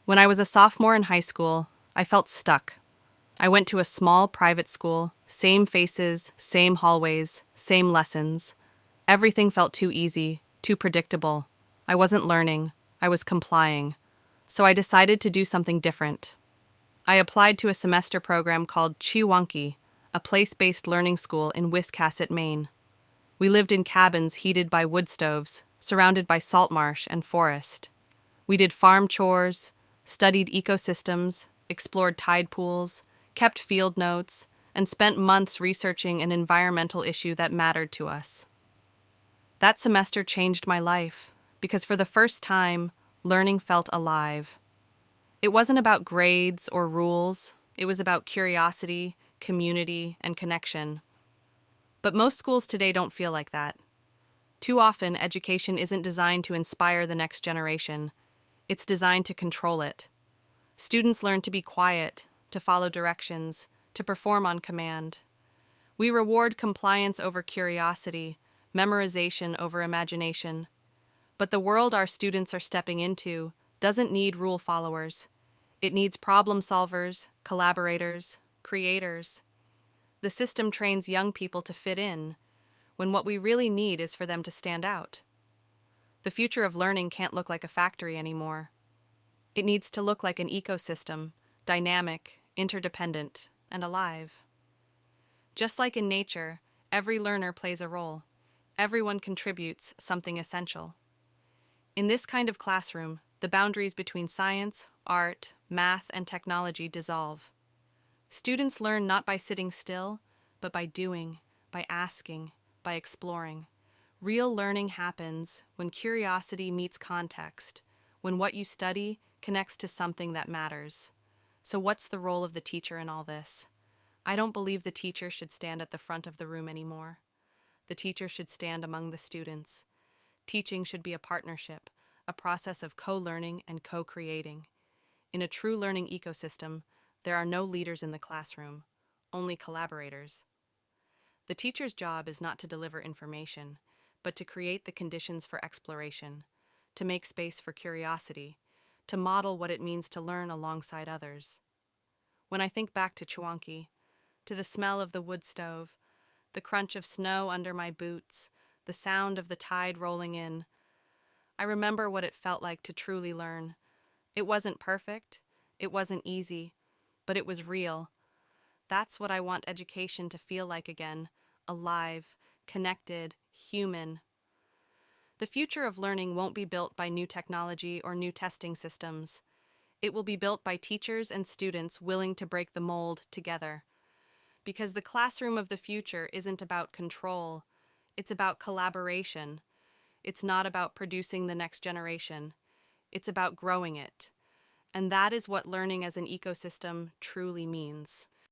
When I was a sophomore in high school, I felt stuck. I went to a small private school, same faces, same hallways, same lessons. Everything felt too easy, too predictable. I wasn't learning, I was complying. So I decided to do something different. I applied to a semester program called Chiwanki, a place-based learning school in Wiscasset, Maine. We lived in cabins heated by wood stoves, surrounded by salt marsh and forest. We did farm chores, studied ecosystems, explored tide pools, kept field notes, and spent months researching an environmental issue that mattered to us. That semester changed my life because for the first time, learning felt alive. It wasn't about grades or rules, it was about curiosity, community, and connection. But most schools today don't feel like that. Too often, education isn't designed to inspire the next generation. It's designed to control it. Students learn to be quiet, to follow directions, to perform on command. We reward compliance over curiosity, memorization over imagination. But the world our students are stepping into doesn't need rule followers. It needs problem solvers, collaborators, creators. The system trains young people to fit in, when what we really need is for them to stand out. The future of learning can't look like a factory anymore. It needs to look like an ecosystem, dynamic, interdependent, and alive. Just like in nature, every learner plays a role. Everyone contributes something essential. In this kind of classroom, the boundaries between science, art, math, and technology dissolve. Students learn not by sitting still, but by doing, by asking, by exploring. Real learning happens when curiosity meets context, when what you study connects to something that matters. So what's the role of the teacher in all this? I don't believe the teacher should stand at the front of the room anymore. The teacher should stand among the students. Teaching should be a partnership, a process of co-learning and co-creating. In a true learning ecosystem, there are no leaders in the classroom, only collaborators. The teacher's job is not to deliver information, but to create the conditions for exploration, to make space for curiosity, to model what it means to learn alongside others. When I think back to Chwanki, to the smell of the wood stove, the crunch of snow under my boots, the sound of the tide rolling in, I remember what it felt like to truly learn. It wasn't perfect, it wasn't easy, but it was real. That's what I want education to feel like again, alive, connected, human. The future of learning won't be built by new technology or new testing systems. It will be built by teachers and students willing to break the mold together. Because the classroom of the future isn't about control, it's about collaboration. It's not about producing the next generation. It's about growing it. And that is what learning as an ecosystem truly means.